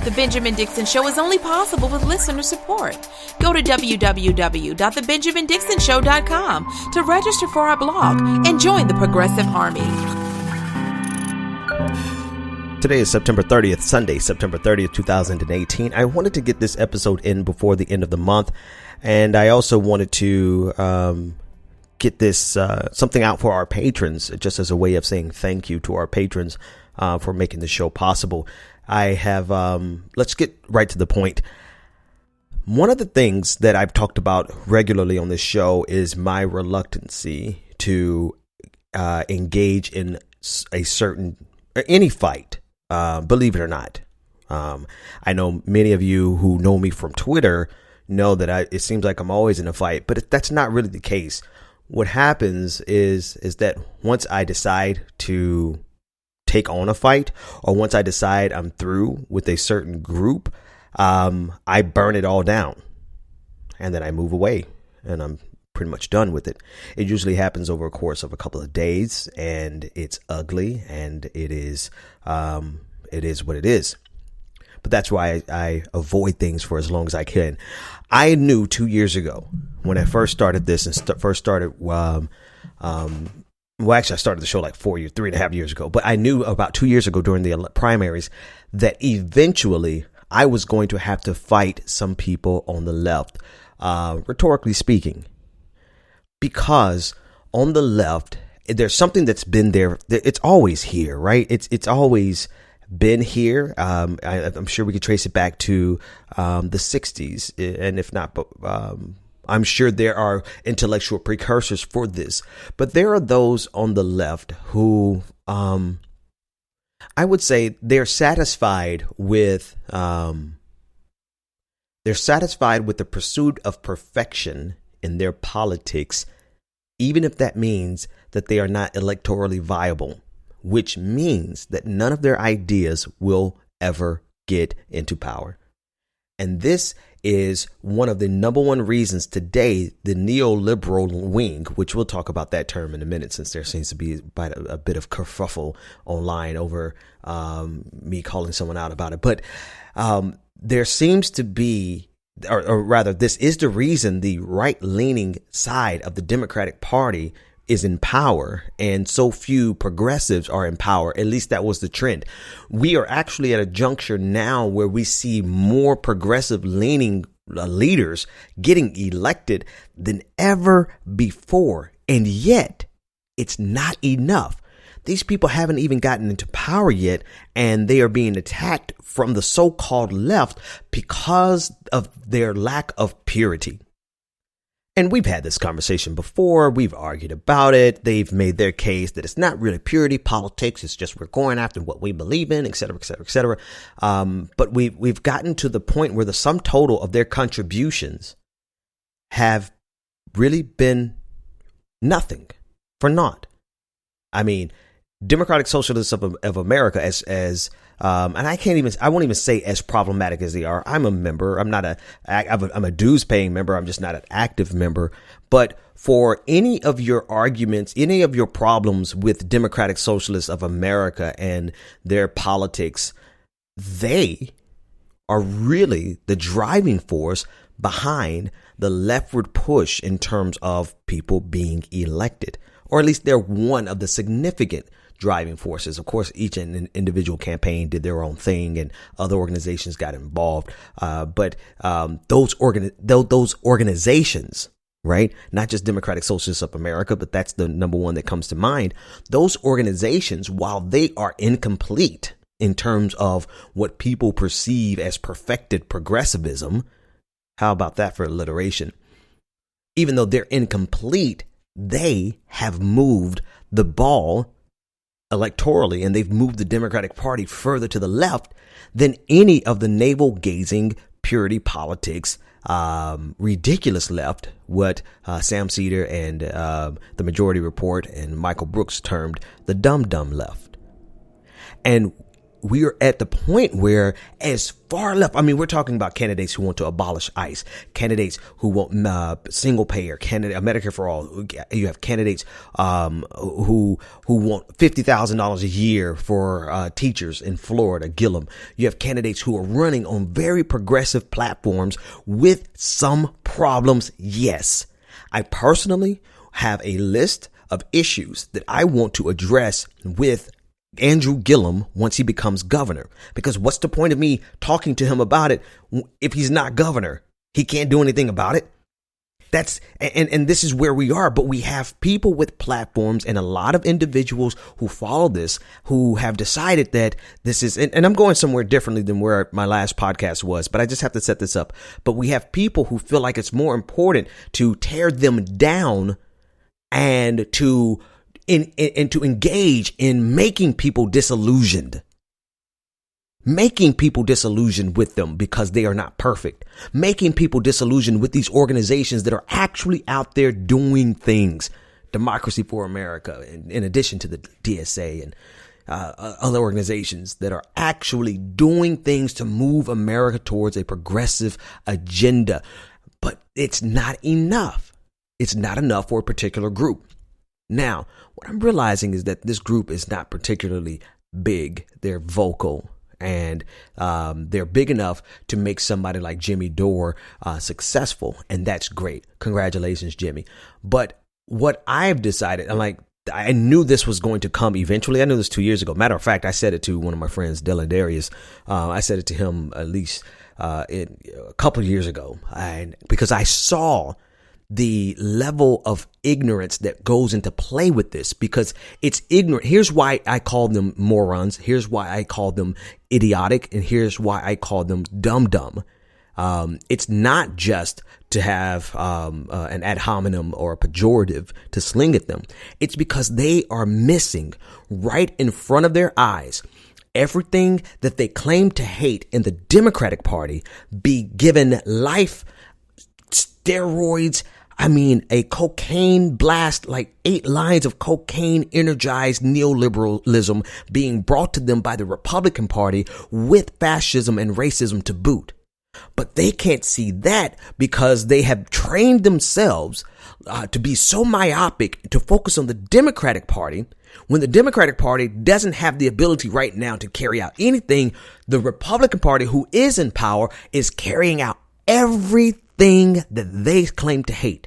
The Benjamin Dixon Show is only possible with listener support. Go to www.thebenjamindixonshow.com to register for our blog and join the Progressive Army. Today is September 30th, Sunday, September 30th, 2018. I wanted to get this episode in before the end of the month, and I also wanted to get this something out for our patrons, just as a way of saying thank you to our patrons for making the show possible. I have, let's get right to the point. One of the things that I've talked about regularly on this show is my reluctancy to engage in any fight, believe it or not. I know many of you who know me from Twitter know that it seems like I'm always in a fight, but that's not really the case. What happens is that once I decide to take on a fight, or once I decide I'm through with a certain group, I burn it all down and then I move away and I'm pretty much done with it. It usually happens over a course of a couple of days, and it's ugly, and it is what it is. But that's why I avoid things for as long as I can. I knew 2 years ago when I first started this and actually I started the show like 3.5 years ago, but I knew about 2 years ago during the primaries that eventually I was going to have to fight some people on the left, rhetorically speaking, because on the left, there's something that's been there. It's always here, right? It's always been here. I'm sure we could trace it back to the 60s, and if not, I'm sure there are intellectual precursors for this. But there are those on the left who, I would say, they're satisfied with the pursuit of perfection in their politics, even if that means that they are not electorally viable, which means that none of their ideas will ever get into power. And this is one of the number one reasons today the neoliberal wing, which we'll talk about that term in a minute, since there seems to be a bit of kerfuffle online over me calling someone out about it. But there seems to be, or rather, this is the reason the right-leaning side of the Democratic Party is in power, and so few progressives are in power. At least that was the trend. We are actually at a juncture now where we see more progressive leaning leaders getting elected than ever before. And yet it's not enough. These people haven't even gotten into power yet, and they are being attacked from the so-called left because of their lack of purity. And we've had this conversation before. We've argued about it. They've made their case that it's not really purity politics. It's just we're going after what we believe in, et cetera, et cetera, et cetera. But we've gotten to the point where the sum total of their contributions have really been nothing, for naught. I mean, Democratic Socialists of America, and I won't even say as problematic as they are. I'm a member. I'm a dues paying member. I'm just not an active member. But for any of your arguments, any of your problems with Democratic Socialists of America and their politics, they are really the driving force behind the leftward push in terms of people being elected, or at least they're one of the significant driving forces. Of course, each individual campaign did their own thing and other organizations got involved. But those organizations, right? Not just Democratic Socialists of America, but that's the number one that comes to mind. Those organizations, while they are incomplete in terms of what people perceive as perfected progressivism, how about that for alliteration? Even though they're incomplete, they have moved the ball electorally, and they've moved the Democratic Party further to the left than any of the navel-gazing purity politics, ridiculous left, what Sam Cedar and the Majority Report and Michael Brooks termed the dumb left. And we are at the point where, as far left, I mean, we're talking about candidates who want to abolish ICE, candidates who want single payer, Medicare for all. You have candidates who want $50,000 a year for teachers in Florida, Gillum. You have candidates who are running on very progressive platforms with some problems. Yes, I personally have a list of issues that I want to address with Andrew Gillum once he becomes governor, because what's the point of me talking to him about it if he's not governor? He can't do anything about it. And this is where we are. But we have people with platforms and a lot of individuals who follow this, who have decided that this is, and I'm going somewhere differently than where my last podcast was, but I just have to set this up. But we have people who feel like it's more important to tear them down and to engage in making people disillusioned with them because they are not perfect, making people disillusioned with these organizations that are actually out there doing things. Democracy for America, in addition to the DSA and other organizations that are actually doing things to move America towards a progressive agenda. But it's not enough. It's not enough for a particular group. Now, what I'm realizing is that this group is not particularly big. They're vocal, and they're big enough to make somebody like Jimmy Dore successful. And that's great. Congratulations, Jimmy. But what I've decided, I knew this was going to come eventually. I knew this 2 years ago. Matter of fact, I said it to one of my friends, Dylan Darius. I said it to him at least a couple of years ago, and because I saw the level of ignorance that goes into play with this, because it's ignorant. Here's why I call them morons. Here's why I call them idiotic. And here's why I call them dumb. It's not just to have an ad hominem or a pejorative to sling at them. It's because they are missing right in front of their eyes everything that they claim to hate in the Democratic Party be given life, steroids. I mean, a cocaine blast, like 8 lines of cocaine energized neoliberalism being brought to them by the Republican Party with fascism and racism to boot. But they can't see that because they have trained themselves to be so myopic to focus on the Democratic Party, when the Democratic Party doesn't have the ability right now to carry out anything. The Republican Party, who is in power, is carrying out everything that they claim to hate.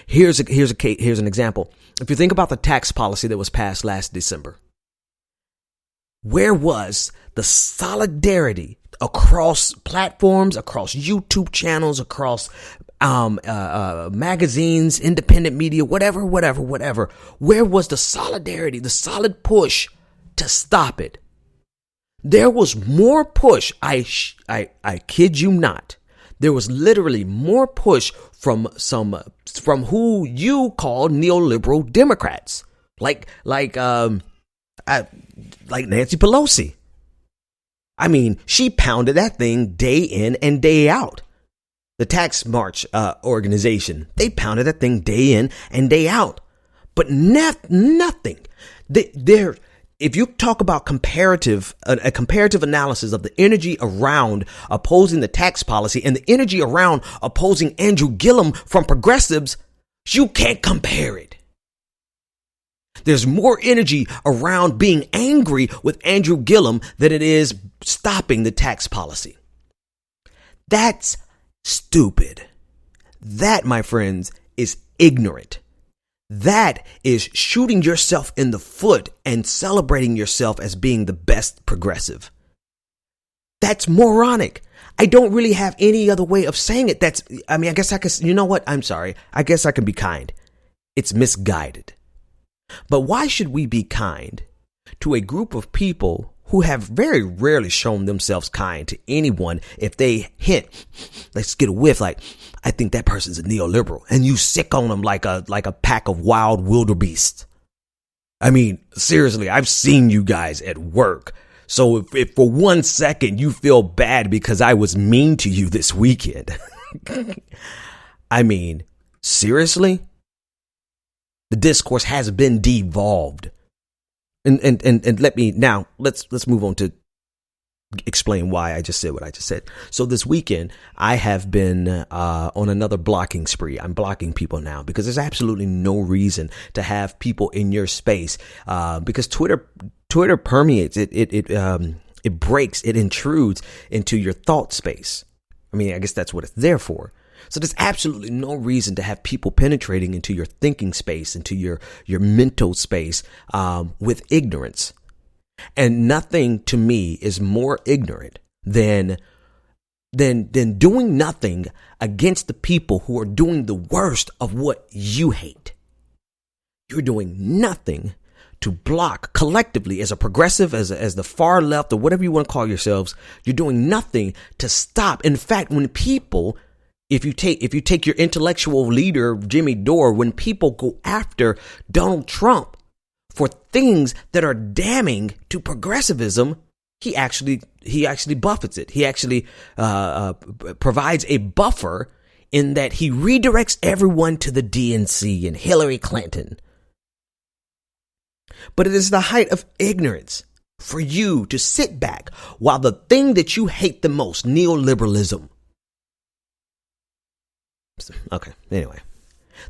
Here's an example. If you think about the tax policy that was passed last December, where was the solidarity across platforms, across YouTube channels, across magazines, independent media, whatever? Where was the solidarity, the solid push to stop it? There was more push. I kid you not. There was literally more push from who you call neoliberal Democrats, like Nancy Pelosi. I mean, she pounded that thing day in and day out. The Tax March organization, they pounded that thing day in and day out. But nothing. If you talk about a comparative analysis of the energy around opposing the tax policy and the energy around opposing Andrew Gillum from progressives, you can't compare it. There's more energy around being angry with Andrew Gillum than it is stopping the tax policy. That's stupid. That, my friends, is ignorant. That is shooting yourself in the foot and celebrating yourself as being the best progressive. That's moronic. I don't really have any other way of saying it. I guess I could, you know what? I'm sorry. I guess I can be kind. It's misguided. But why should we be kind to a group of people who have very rarely shown themselves kind to anyone if they hint, let's get a whiff, like, I think that person's a neoliberal, and you sick on them like a pack of wild wildebeests? I mean, seriously, I've seen you guys at work. So if for 1 second you feel bad because I was mean to you this weekend, I mean, seriously, the discourse has been devolved. And let's move on to explain why I just said what I just said. So this weekend, I have been on another blocking spree. I'm blocking people now because there's absolutely no reason to have people in your space because Twitter permeates it. It breaks, it intrudes into your thought space. I mean, I guess that's what it's there for. So there's absolutely no reason to have people penetrating into your thinking space, into your mental space with ignorance. And nothing to me is more ignorant than doing nothing against the people who are doing the worst of what you hate. You're doing nothing to block collectively as a progressive, as the far left, or whatever you want to call yourselves. You're doing nothing to stop. In fact, when people, if you take your intellectual leader, Jimmy Dore, when people go after Donald Trump for things that are damning to progressivism, he actually buffets it. He actually provides a buffer in that he redirects everyone to the DNC and Hillary Clinton. But it is the height of ignorance for you to sit back while the thing that you hate the most, neoliberalism. Okay, anyway.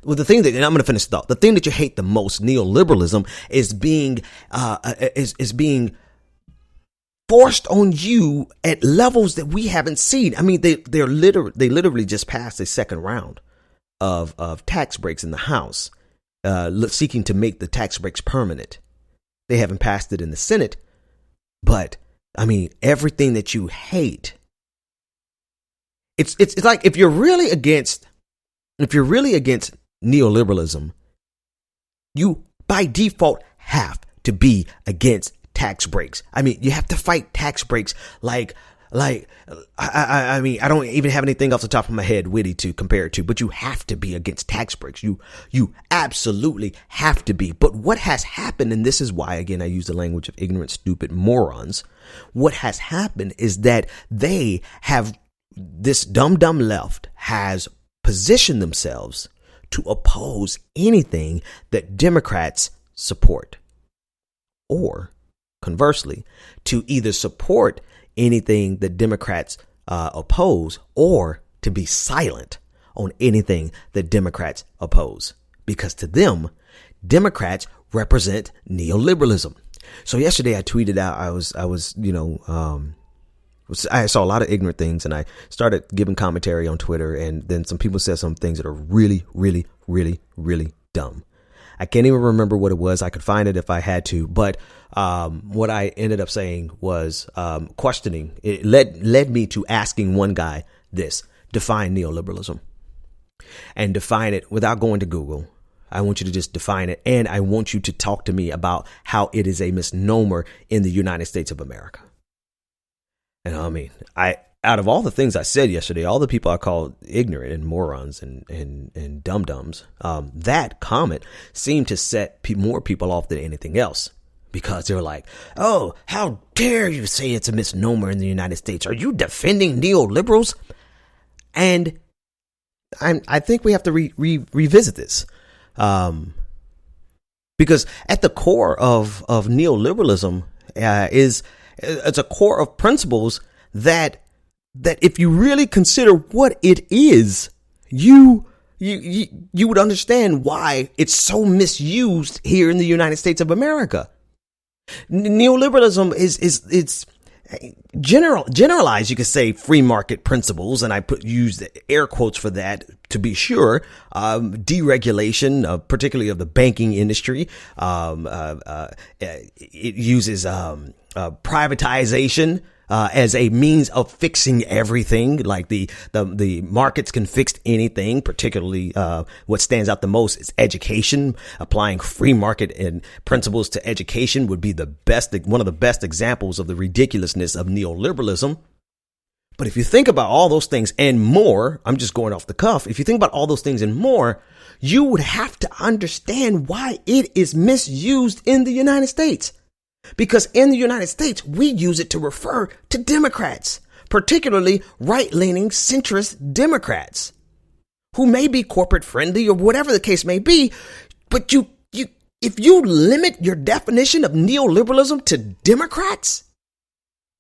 Well, the thing that, and I'm going to finish the thought. The thing that you hate the most, neoliberalism, is being forced on you at levels that we haven't seen. I mean, they literally just passed a second round of tax breaks in the House, seeking to make the tax breaks permanent. They haven't passed it in the Senate, but I mean, everything that you hate. It's like if you're really against neoliberalism, you by default have to be against tax breaks. I mean, you have to fight tax breaks like I mean, I don't even have anything off the top of my head witty to compare it to, but you have to be against tax breaks. You absolutely have to be. But what has happened, and this is why, again, I use the language of ignorant, stupid morons. What has happened is that this dumb left has positioned themselves to oppose anything that Democrats support, or conversely, to either support anything that Democrats oppose, or to be silent on anything that Democrats oppose, because to them, Democrats represent neoliberalism. So yesterday I tweeted out, I saw a lot of ignorant things, and I started giving commentary on Twitter, and then some people said some things that are really, really, really, really dumb. I can't even remember what it was. I could find it if I had to, but what I ended up saying was questioning. It led me to asking one guy this: define neoliberalism, and define it without going to Google. I want you to just define it, and I want you to talk to me about how it is a misnomer in the United States of America. And I mean, out of all the things I said yesterday, all the people I called ignorant and morons and dum-dums, that comment seemed to set more people off than anything else, because they were like, oh, how dare you say it's a misnomer in the United States? Are you defending neoliberals? And I think we have to revisit this, because at the core of neoliberalism it's a core of principles that if you really consider what it is, you would understand why it's so misused here in the United States of America. Neoliberalism is generalized, you could say, free market principles, and I use the air quotes for that to be sure. Deregulation, particularly of the banking industry. It uses privatization as a means of fixing everything. Like the markets can fix anything, particularly what stands out the most is education. Applying free market and principles to education would be one of the best examples of the ridiculousness of neoliberalism. But if you think about all those things and more, I'm just going off the cuff. If you think about all those things and more, you would have to understand why it is misused in the United States. Because in the United States, we use it to refer to Democrats, particularly right-leaning centrist Democrats, who may be corporate friendly or whatever the case may be. But if you limit your definition of neoliberalism to Democrats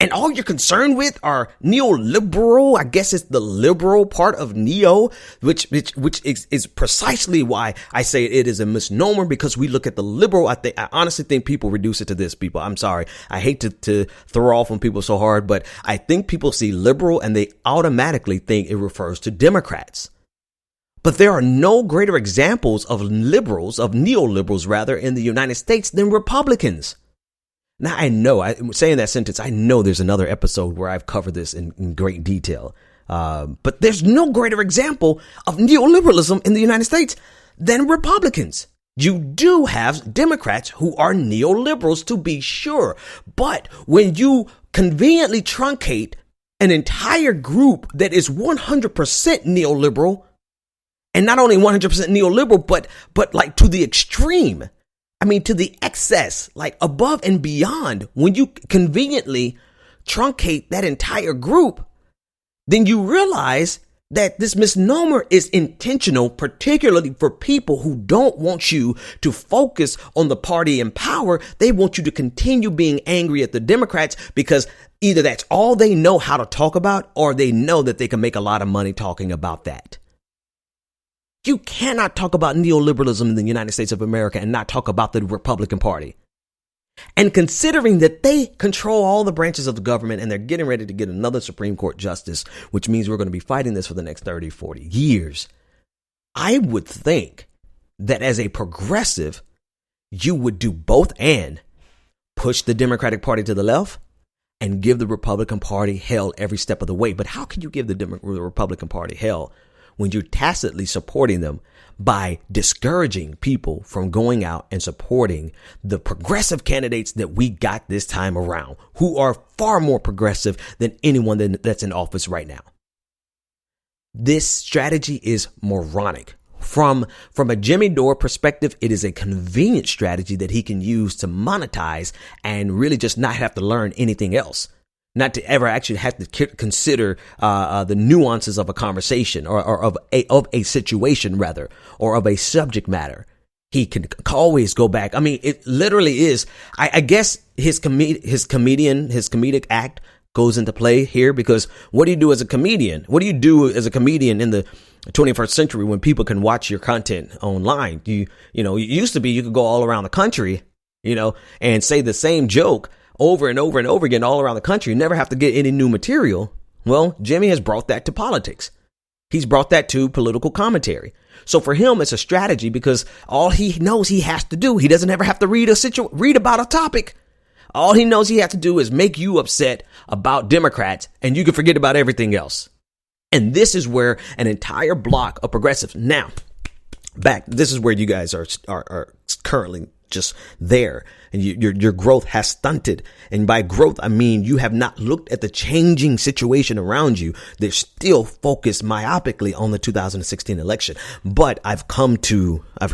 And all you're concerned with are neoliberal. I guess it's the liberal part of neo, which is precisely why I say it is a misnomer, because we look at the liberal. I honestly think people reduce it to this, people. I'm sorry. I hate to throw off on people so hard, but I think people see liberal and they automatically think it refers to Democrats. But there are no greater examples of liberals, of neoliberals rather, in the United States than Republicans. Now, I know, saying that sentence, I know there's another episode where I've covered this in great detail. But there's no greater example of neoliberalism in the United States than Republicans. You do have Democrats who are neoliberals, to be sure. But when you conveniently truncate an entire group that is 100% neoliberal, and not only 100% neoliberal, but like to the extreme, I mean, to the excess, like above and beyond, when you conveniently truncate that entire group, then you realize that this misnomer is intentional, particularly for people who don't want you to focus on the party in power. They want you to continue being angry at the Democrats because either that's all they know how to talk about, or they know that they can make a lot of money talking about that. You cannot talk about neoliberalism in the United States of America and not talk about the Republican Party. And considering that they control all the branches of the government and they're getting ready to get another Supreme Court justice, which means we're going to be fighting this for the next 30, 40 years, I would think that as a progressive, you would do both and push the Democratic Party to the left and give the Republican Party hell every step of the way. But how can you give the Republican Party hell when you're tacitly supporting them by discouraging people from going out and supporting the progressive candidates that we got this time around, who are far more progressive than anyone that's in office right now? This strategy is moronic. From a Jimmy Dore perspective, it is a convenient strategy that he can use to monetize and really just not have to learn anything else. Not to ever actually have to consider the nuances of a conversation or of a situation, rather, or of a subject matter. He can always go back. I mean, it literally is. I guess his comedic act goes into play here, because what do you do as a comedian? What do you do as a comedian in the 21st century when people can watch your content online? It used to be you could go all around the country, and say the same joke over and over and over again all around the country, never have to get any new material. Well, Jimmy has brought that to politics. He's brought that to political commentary. So for him, it's a strategy, because all he knows he has to do, he doesn't ever have to read about a topic. All he knows he has to do is make you upset about Democrats, and you can forget about everything else. And this is where an entire block of progressives now this is where you guys are currently just there, and your growth has stunted. And by growth, I mean you have not looked at the changing situation around you. They're still focused myopically on the 2016 election. But I've come to a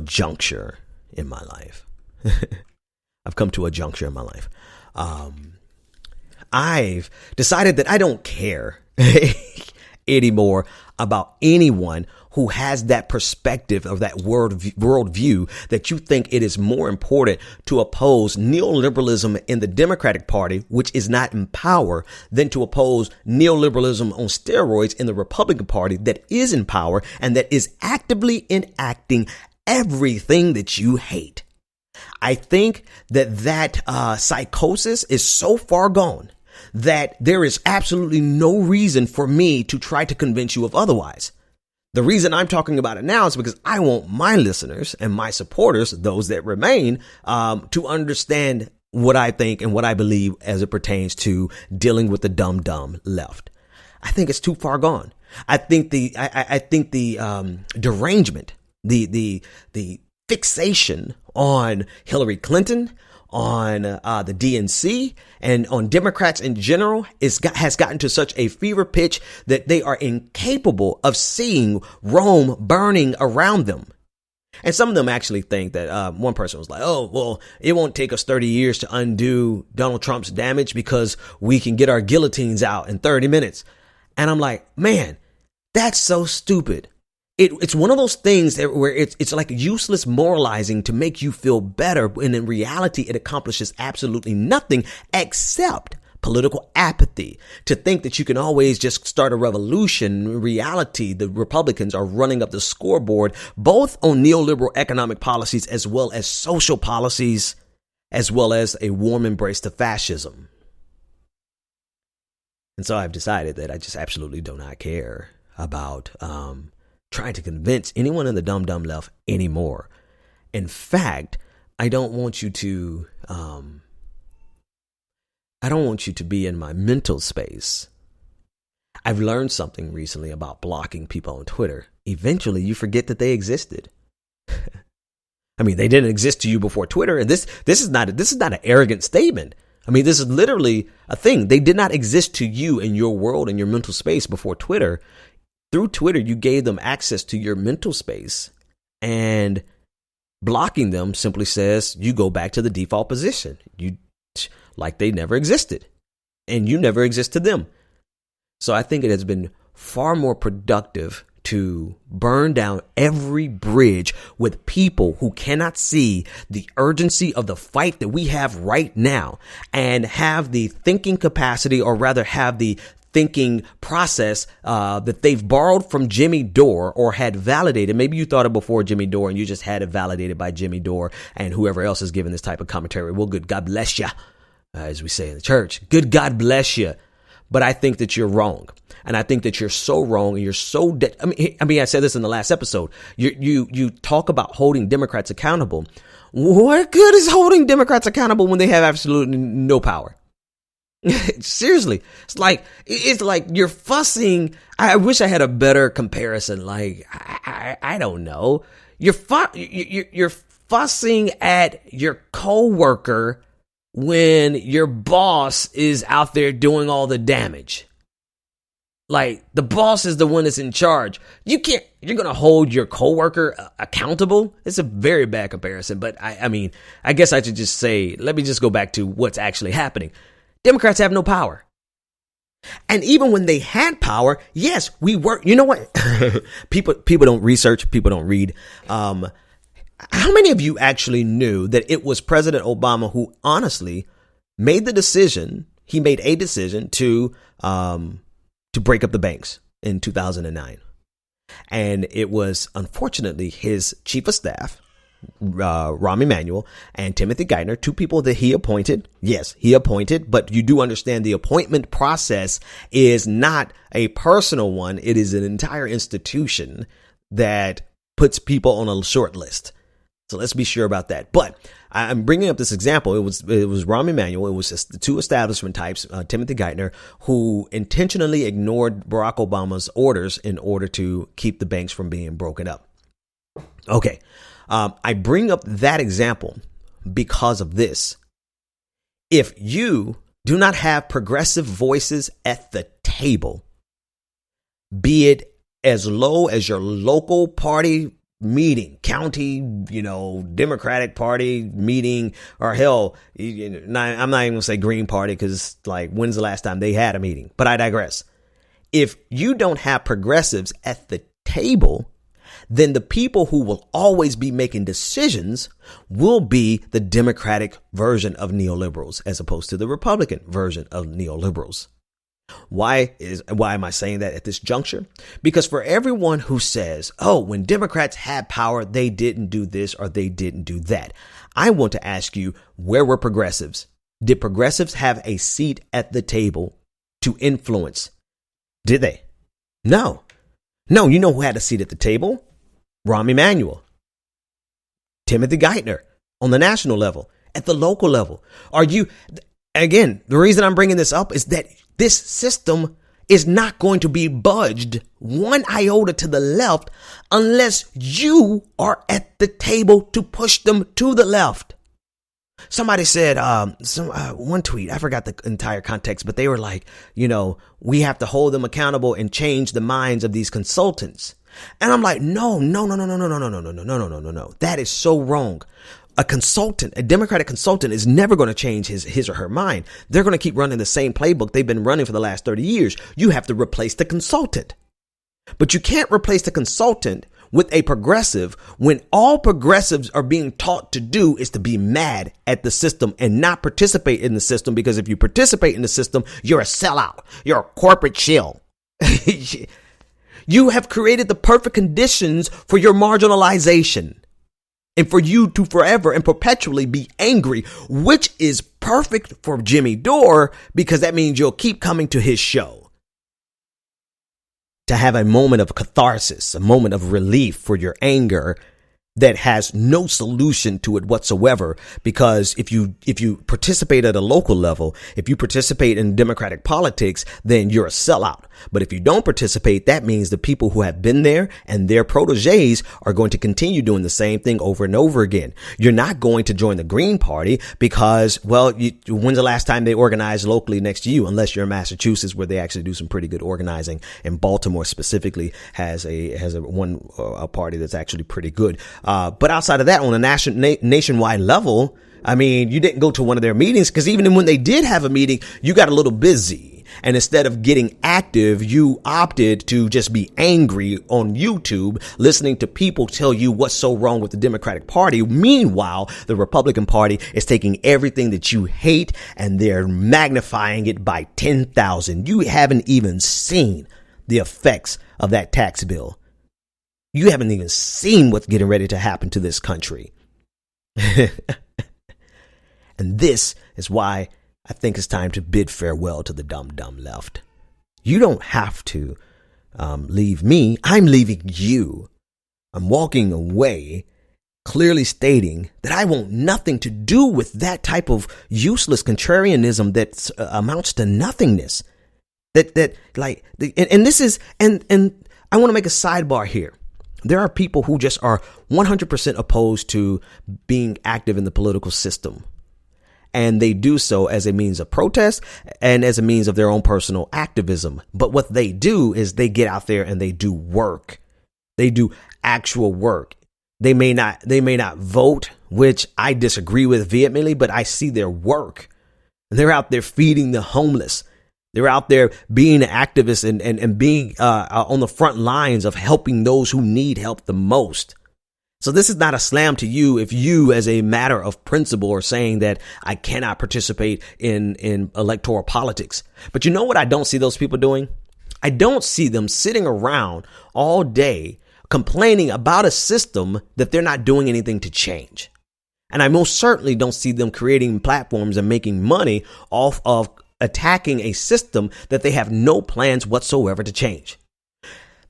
juncture in my life. I've come to a juncture in my life. I've decided that I don't care anymore about anyone who has that perspective of that worldview, that you think it is more important to oppose neoliberalism in the Democratic Party, which is not in power, than to oppose neoliberalism on steroids in the Republican Party that is in power and that is actively enacting everything that you hate. I think that psychosis is so far gone that there is absolutely no reason for me to try to convince you of otherwise. The reason I'm talking about it now is because I want my listeners and my supporters, those that remain, to understand what I think and what I believe as it pertains to dealing with the dumb left. I think it's too far gone. I think the derangement, the fixation on Hillary Clinton, on the DNC, and on Democrats in general has gotten to such a fever pitch that they are incapable of seeing Rome burning around them. And some of them actually think that one person was like, oh, well, it won't take us 30 years to undo Donald Trump's damage because we can get our guillotines out in 30 minutes. And I'm like, man, that's so stupid. It's one of those things where it's like useless moralizing to make you feel better. And in reality, it accomplishes absolutely nothing except political apathy. To think that you can always just start a revolution. In reality, the Republicans are running up the scoreboard, both on neoliberal economic policies as well as social policies, as well as a warm embrace to fascism. And so I've decided that I just absolutely do not care about trying to convince anyone in the dumb left anymore. In fact, I don't want you to be in my mental space. I've learned something recently about blocking people on Twitter. Eventually, you forget that they existed. I mean, they didn't exist to you before Twitter, and this is not an arrogant statement. I mean, this is literally a thing. They did not exist to you in your world, in your mental space before Twitter. Through Twitter, you gave them access to your mental space, and blocking them simply says you go back to the default position. Like they never existed, and you never exist to them. So I think it has been far more productive to burn down every bridge with people who cannot see the urgency of the fight that we have right now, and have the thinking capacity, or rather have the thinking process that they've borrowed from Jimmy Dore or had validated. Maybe you thought it before Jimmy Dore and you just had it validated by Jimmy Dore and whoever else is giving this type of commentary. Well, good God bless you, as we say in the church. Good God bless you. But I think that you're wrong. And I think that you're so wrong, and you're so I said this in the last episode. You talk about holding Democrats accountable. What good is holding Democrats accountable when they have absolutely no power? Seriously, it's like you're fussing. I wish I had a better comparison. Like I don't know. You're fussing at your coworker when your boss is out there doing all the damage. Like the boss is the one that's in charge. You're going to hold your coworker accountable. It's a very bad comparison, but I mean, I guess I should just say, let me just go back to what's actually happening. Democrats have no power. And even when they had power, yes, we were, you know what? people don't research, people don't read. How many of you actually knew that it was President Obama who honestly made the decision? He made a decision to break up the banks in 2009. And it was unfortunately his chief of staff, Rahm Emanuel, and Timothy Geithner, two people that he appointed. Yes, he appointed, but you do understand the appointment process is not a personal one. It is an entire institution that puts people on a short list. So let's be sure about that. But I'm bringing up this example. It was Rahm Emanuel. It was just the two establishment types, Timothy Geithner, who intentionally ignored Barack Obama's orders in order to keep the banks from being broken up. Okay. I bring up that example because of this. If you do not have progressive voices at the table, be it as low as your local party meeting, county, Democratic Party meeting, or hell, I'm not even going to say Green Party because like, when's the last time they had a meeting? But I digress. If you don't have progressives at the table, then the people who will always be making decisions will be the Democratic version of neoliberals as opposed to the Republican version of neoliberals. Why am I saying that at this juncture? Because for everyone who says, oh, when Democrats had power, they didn't do this or they didn't do that, I want to ask you, where were progressives? Did progressives have a seat at the table to influence? Did they? No. You know who had a seat at the table? Rahm Emanuel, Timothy Geithner on the national level, at the local level. Again, the reason I'm bringing this up is that this system is not going to be budged one iota to the left unless you are at the table to push them to the left. Somebody said, one tweet, I forgot the entire context, but they were like, we have to hold them accountable and change the minds of these consultants. And I'm like, no. That is so wrong. A Democratic consultant is never going to change his or her mind. They're going to keep running the same playbook they've been running for the last 30 years. You have to replace the consultant. But you can't replace the consultant with a progressive when all progressives are being taught to do is to be mad at the system and not participate in the system. Because if you participate in the system, you're a sellout. You're a corporate shill. You have created the perfect conditions for your marginalization and for you to forever and perpetually be angry, which is perfect for Jimmy Dore because that means you'll keep coming to his show to have a moment of catharsis, a moment of relief for your anger that has no solution to it whatsoever. Because if you participate at a local level, if you participate in democratic politics, then you're a sellout. But if you don't participate, that means the people who have been there and their proteges are going to continue doing the same thing over and over again. You're not going to join the Green Party because, well, when's the last time they organized locally next to you? Unless you're in Massachusetts, where they actually do some pretty good organizing, and Baltimore specifically has a party that's actually pretty good. But outside of that, on a nationwide level, I mean, you didn't go to one of their meetings because even when they did have a meeting, you got a little busy. And instead of getting active, you opted to just be angry on YouTube, listening to people tell you what's so wrong with the Democratic Party. Meanwhile, the Republican Party is taking everything that you hate and they're magnifying it by 10,000. You haven't even seen the effects of that tax bill. You haven't even seen what's getting ready to happen to this country. And this is why I think it's time to bid farewell to the dumb left. You don't have to leave me. I'm leaving you. I'm walking away, clearly stating that I want nothing to do with that type of useless contrarianism that amounts to nothingness. And this is, and I want to make a sidebar here. There are people who just are 100% opposed to being active in the political system. And they do so as a means of protest and as a means of their own personal activism. But what they do is they get out there and they do work. They do actual work. They may not vote, which I disagree with vehemently, but I see their work. They're out there feeding the homeless. They're out there being activists and being on the front lines of helping those who need help the most. So this is not a slam to you if you, as a matter of principle, are saying that I cannot participate in electoral politics. But you know what I don't see those people doing? I don't see them sitting around all day complaining about a system that they're not doing anything to change. And I most certainly don't see them creating platforms and making money off of attacking a system that they have no plans whatsoever to change.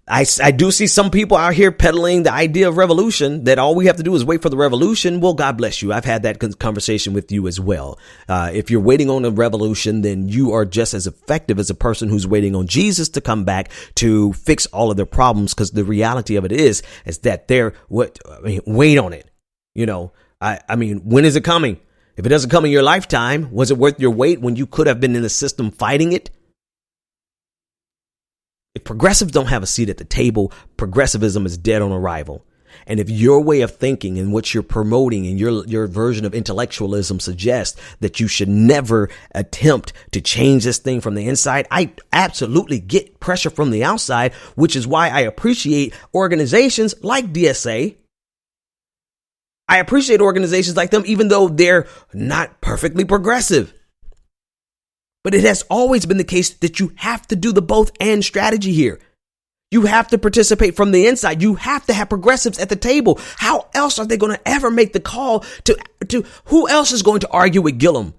I do see some people out here peddling the idea of revolution, that all we have to do is wait for the revolution. Well, God bless you. I've had that conversation with you as well. If you're waiting on a revolution, then you are just as effective as a person who's waiting on Jesus to come back to fix all of their problems. Because the reality of it is that wait on it. You know, I mean, when is it coming? If it doesn't come in your lifetime, was it worth your wait when you could have been in the system fighting it? If progressives don't have a seat at the table, progressivism is dead on arrival. And if your way of thinking and what you're promoting and your version of intellectualism suggests that you should never attempt to change this thing from the inside, I absolutely get pressure from the outside, which is why I appreciate organizations like DSA. I appreciate organizations like them, even though they're not perfectly progressive. But it has always been the case that you have to do the both and strategy here. You have to participate from the inside. You have to have progressives at the table. How else are they going to ever make the call to who else is going to argue with Gillum?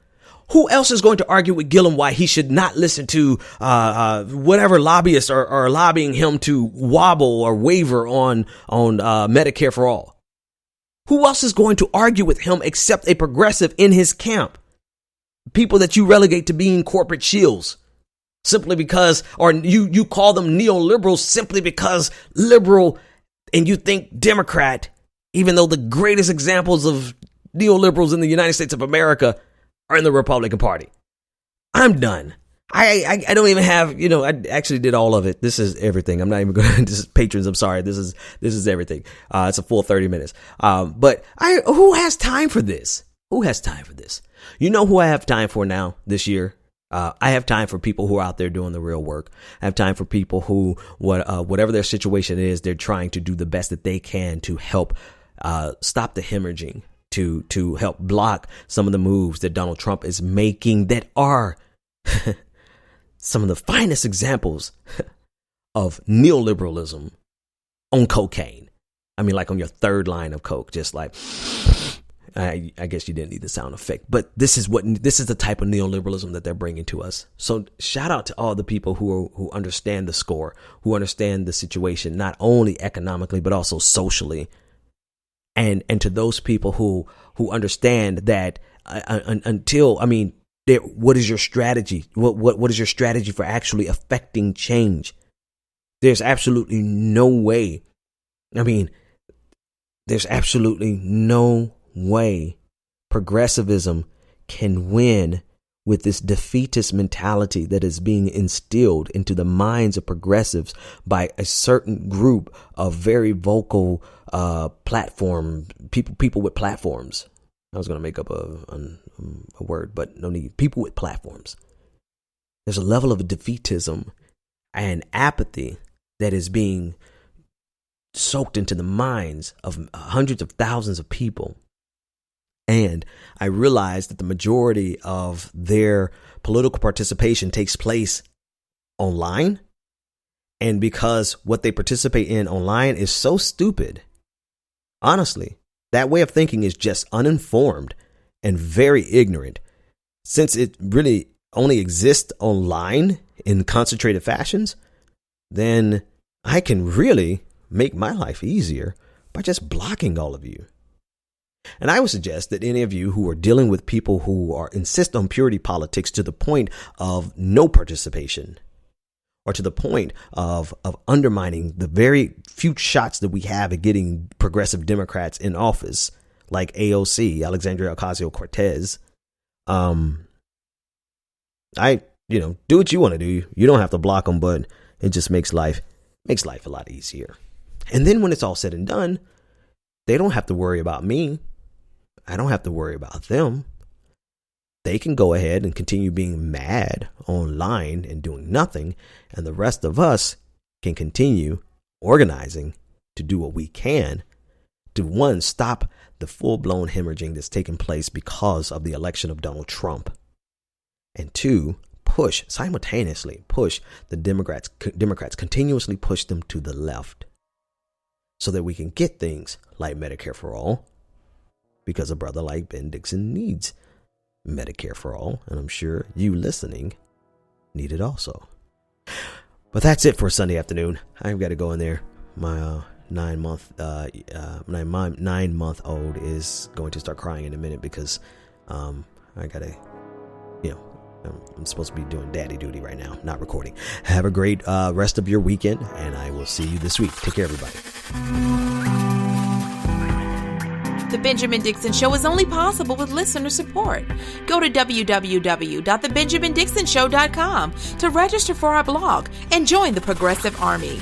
Who else is going to argue with Gillum why he should not listen to whatever lobbyists are lobbying him to wobble or waver on Medicare for all? Who else is going to argue with him except a progressive in his camp? People that you relegate to being corporate shills simply because, or you call them neoliberals simply because liberal and you think Democrat, even though the greatest examples of neoliberals in the United States of America are in the Republican Party. I'm done. I don't even have, I actually did all of it. This is everything. I'm not even going to, this is patrons. I'm sorry. This is everything. It's a full 30 minutes. But who has time for this? Who has time for this? You know who I have time for now this year? I have time for people who are out there doing the real work. I have time for people who, whatever their situation is, they're trying to do the best that they can to help stop the hemorrhaging, to help block some of the moves that Donald Trump is making that are some of the finest examples of neoliberalism on cocaine. I mean, like on your third line of coke, just like, I guess you didn't need the sound effect, but this is the type of neoliberalism that they're bringing to us. So shout out to all the people who understand the score, who understand the situation, not only economically, but also socially. And to those people who understand that what is your strategy? What is your strategy for actually affecting change? There's absolutely no way. There's absolutely no way progressivism can win with this defeatist mentality that is being instilled into the minds of progressives by a certain group of very vocal platform people with platforms. I was going to make up a word, but no need. People with platforms. There's a level of defeatism and apathy that is being soaked into the minds of hundreds of thousands of people. And I realized that the majority of their political participation takes place online. And because what they participate in online is so stupid, honestly, that way of thinking is just uninformed and very ignorant. Since it really only exists online in concentrated fashions, then I can really make my life easier by just blocking all of you. And I would suggest that any of you who are dealing with people who insist on purity politics to the point of no participation, or to the point of undermining the very few shots that we have at getting progressive Democrats in office, like AOC, Alexandria Ocasio-Cortez, do what you want to do. You don't have to block them, but it just makes life a lot easier. And then when it's all said and done, they don't have to worry about me. I don't have to worry about them. They can go ahead and continue being mad online and doing nothing. And the rest of us can continue organizing to do what we can to, one, stop the full-blown hemorrhaging that's taking place because of the election of Donald Trump. And two, simultaneously push the Democrats, continuously push them to the left so that we can get things like Medicare for all, because a brother like Ben Dixon needs Medicare for all, and I'm sure you listening need it also. But that's it for Sunday afternoon. I've got to go in there. My 9-month-old is going to start crying in a minute because I gotta, I'm supposed to be doing daddy duty right now, not recording. Have a great rest of your weekend, and I will see you this week. Take care, everybody. The Benjamin Dixon Show is only possible with listener support. Go to www.thebenjamindixonshow.com to register for our blog and join the Progressive Army.